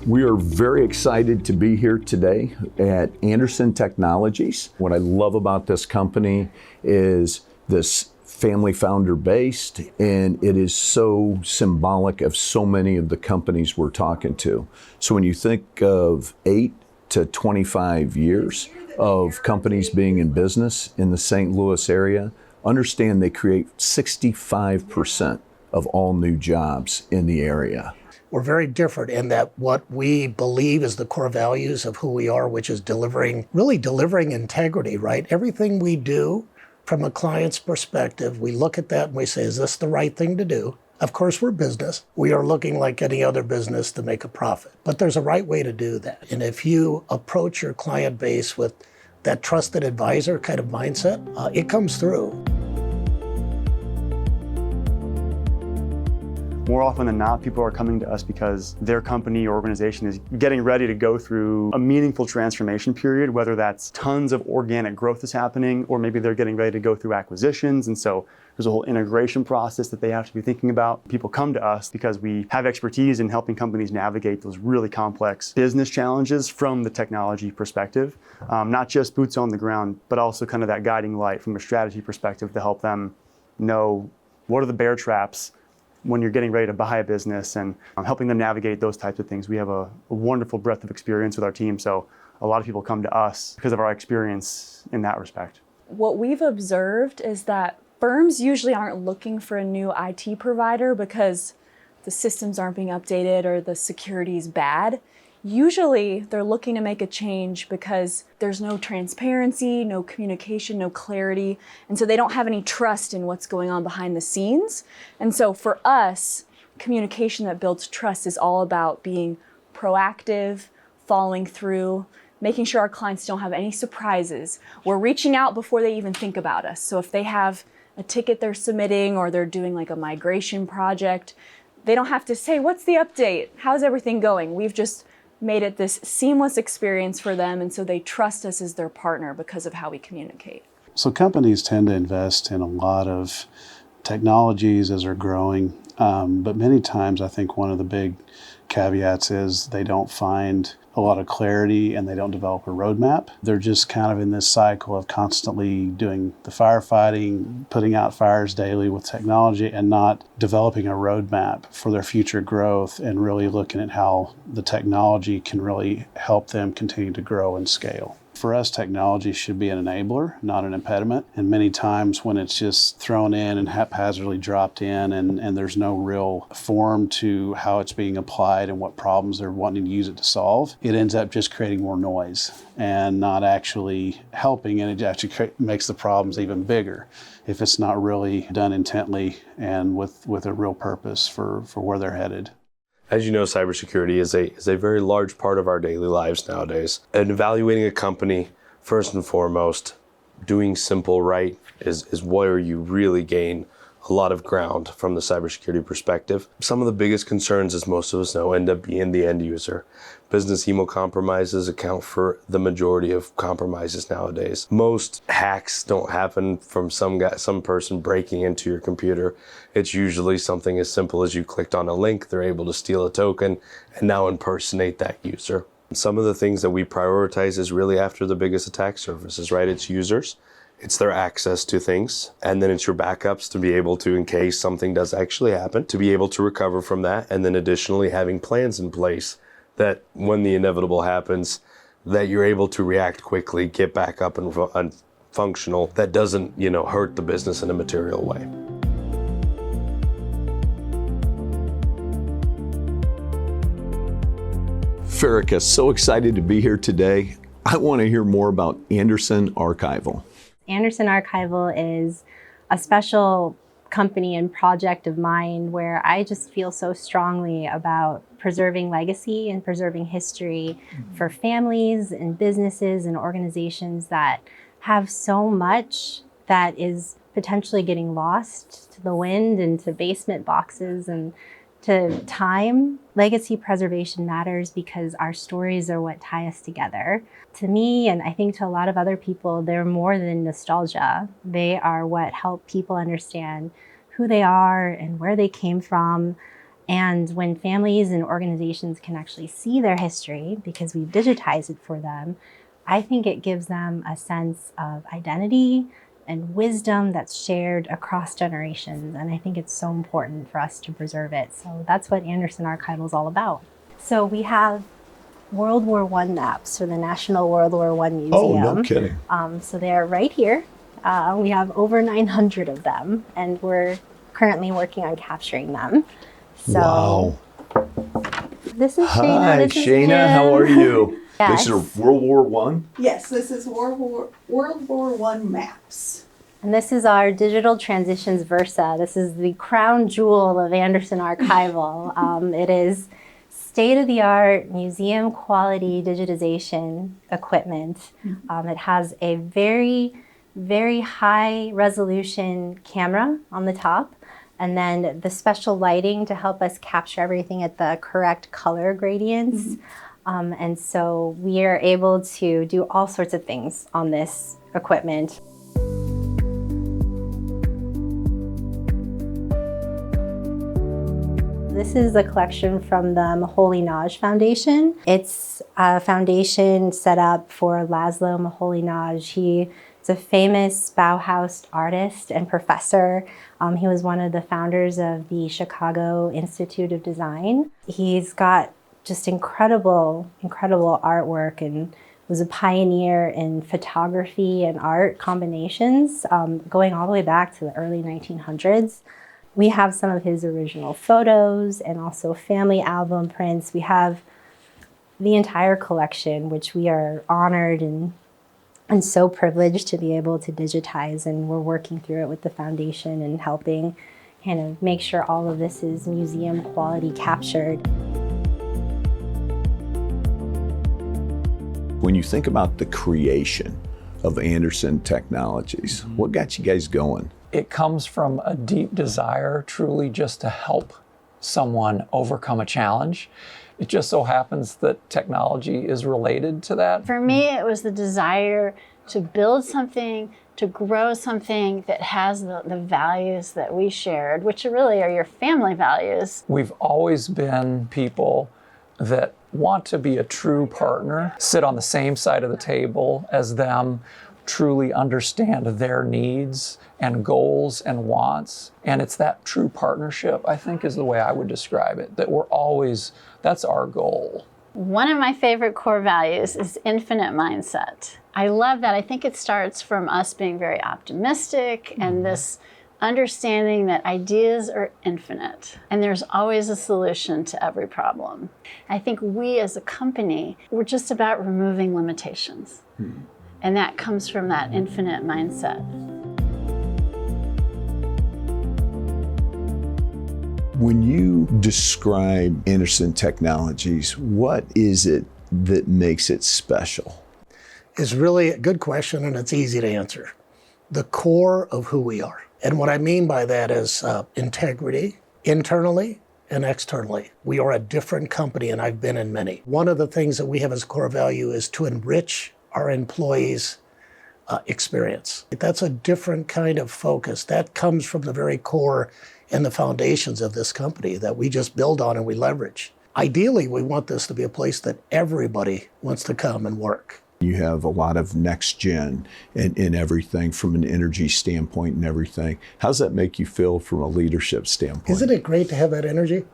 We are very excited to be here today at Anderson Technologies. What I love about this company is this family founder based, and it is so symbolic of so many of the companies we're talking to. So when you think of 8 to 25 years of companies being in business in the St. Louis area, understand they create 65% of all new jobs in the area. We're very different in that what we believe is the core values of who we are, which is delivering integrity, right? Everything we do from a client's perspective, we look at that and we say, is this the right thing to do? Of course, we're business. We are looking like any other business to make a profit, but there's a right way to do that. And if you approach your client base with that trusted advisor kind of mindset, it comes through. More often than not, people are coming to us because their company or organization is getting ready to go through a meaningful transformation period, whether that's tons of organic growth is happening, or maybe they're getting ready to go through acquisitions. And so there's a whole integration process that they have to be thinking about. People come to us because we have expertise in helping companies navigate those really complex business challenges from the technology perspective, not just boots on the ground, but also kind of that guiding light from a strategy perspective to help them know what are the bear traps when you're getting ready to buy a business, and helping them navigate those types of things. We have a wonderful breadth of experience with our team, so a lot of people come to us because of our experience in that respect. What we've observed is that firms usually aren't looking for a new IT provider because the systems aren't being updated or the security is bad. Usually they're looking to make a change because there's no transparency, no communication, no clarity, and so they don't have any trust in what's going on behind the scenes. And so for us, communication that builds trust is all about being proactive, following through, making sure our clients don't have any surprises. We're reaching out before they even think about us. So if they have a ticket they're submitting or they're doing like a migration project, they don't have to say, what's the update? How's everything going? We've just made it this seamless experience for them, and so they trust us as their partner because of how we communicate. So companies tend to invest in a lot of technologies as they're growing, but many times I think one of the big caveats is they don't find a lot of clarity and they don't develop a roadmap. They're just kind of in this cycle of constantly doing the firefighting, putting out fires daily with technology, and not developing a roadmap for their future growth and really looking at how the technology can really help them continue to grow and scale. For us, technology should be an enabler, not an impediment. And many times when it's just thrown in and haphazardly dropped in and there's no real form to how it's being applied and what problems they're wanting to use it to solve, it ends up just creating more noise and not actually helping, and it actually makes the problems even bigger if it's not really done intently and with a real purpose for where they're headed. As you know, cybersecurity is a very large part of our daily lives nowadays. And evaluating a company, first and foremost, doing simple right is where you really gain a lot of ground from the cybersecurity perspective. Some of the biggest concerns, as most of us know, end up being the end user. Business email compromises account for the majority of compromises nowadays. Most hacks don't happen from some person breaking into your computer. It's usually something as simple as you clicked on a link, they're able to steal a token and now impersonate that user. Some of the things that we prioritize is really after the biggest attack surfaces, right? It's users. It's their access to things, and then it's your backups to be able to, in case something does actually happen, to be able to recover from that, and then additionally having plans in place that when the inevitable happens, that you're able to react quickly, get back up and functional, that doesn't, hurt the business in a material way. Farika, so excited to be here today. I want to hear more about Anderson Archival. Anderson Archival is a special company and project of mine where I just feel so strongly about preserving legacy and preserving history for families and businesses and organizations that have so much that is potentially getting lost to the wind and to basement boxes and to time. Legacy preservation matters because our stories are what tie us together. To me, and I think to a lot of other people, they're more than nostalgia. They are what help people understand who they are and where they came from And when families and organizations can actually see their history because we've digitized it for them, I think it gives them a sense of identity and wisdom that's shared across generations. And I think it's so important for us to preserve it. So that's what Anderson Archival is all about. So we have World War I maps for the National World War I Museum. Oh, no kidding. So they're right here. We have over 900 of them, and we're currently working on capturing them. So Wow. this is Shayna. Hi, This is Shayna. Jim. How are you? Yes. This is World War One. Yes, this is World War I maps. And this is our Digital Transitions Versa. This is the crown jewel of Anderson Archival. It is state-of-the-art museum quality digitization equipment. It has a very, very high resolution camera on the top, and then the special lighting to help us capture everything at the correct color gradients. And so we are able to do all sorts of things on this equipment. This is a collection from the Moholy-Nagy Foundation. It's a foundation set up for Laszlo Moholy-Nagy. He is a famous Bauhaus artist and professor. He was one of the founders of the Chicago Institute of Design. He's got just incredible, incredible artwork and was a pioneer in photography and art combinations, going all the way back to the early 1900s. We have some of his original photos and also family album prints. We have the entire collection, which we are honored and so privileged to be able to digitize, and we're working through it with the foundation and helping kind of make sure all of this is museum quality captured. When you think about the creation of Anderson Technologies, what got you guys going? It comes from a deep desire truly just to help someone overcome a challenge. It just so happens that technology is related to that. For me, it was the desire to build something, to grow something that has the values that we shared, which really are your family values. We've always been people that want to be a true partner, sit on the same side of the table as them, truly understand their needs and goals and wants. And it's that true partnership, I think, is the way I would describe it, that we're always, that's our goal. One of my favorite core values is infinite mindset. I love that. I think it starts from us being very optimistic and this understanding that ideas are infinite and there's always a solution to every problem. I think we as a company, we're just about removing limitations. And that comes from that infinite mindset. When you describe Anderson Technologies, what is it that makes it special? Is really a good question, and it's easy to answer. The core of who we are. And what I mean by that is integrity, internally and externally. We are a different company, and I've been in many. One of the things that we have as a core value is to enrich our employees' experience. That's a different kind of focus. That comes from the very core and the foundations of this company that we just build on and we leverage. Ideally, we want this to be a place that everybody wants to come and work. You have a lot of next gen in everything from an energy standpoint and everything. How's that make you feel from a leadership standpoint? Isn't it great to have that energy?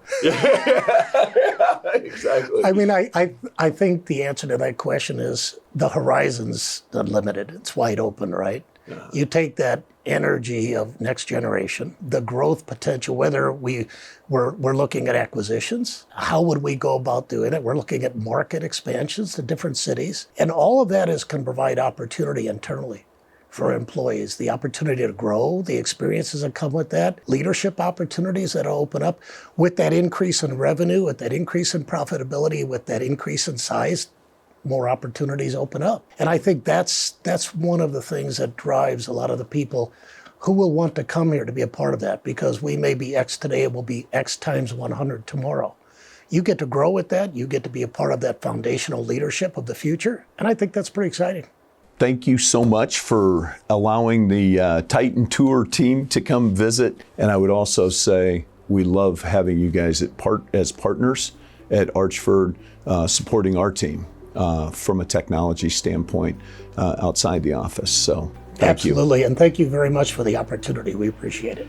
Exactly. I mean, I think the answer to that question is the horizon's unlimited. It's wide open, right? Yeah. You take that energy of next generation, the growth potential, whether we're looking at acquisitions, how would we go about doing it? We're looking at market expansions to different cities. And all of that can provide opportunity internally for employees, the opportunity to grow, the experiences that come with that, leadership opportunities that open up with that increase in revenue, with that increase in profitability, with that increase in size, more opportunities open up. And I think that's one of the things that drives a lot of the people who will want to come here to be a part of that, because we may be X today, it will be X times 100 tomorrow. You get to grow with that, you get to be a part of that foundational leadership of the future, and I think that's pretty exciting. Thank you so much for allowing the Titan Tour team to come visit. And I would also say, we love having you guys as partners at Archford, supporting our team from a technology standpoint outside the office. So thank you. Absolutely, and thank you very much for the opportunity. We appreciate it.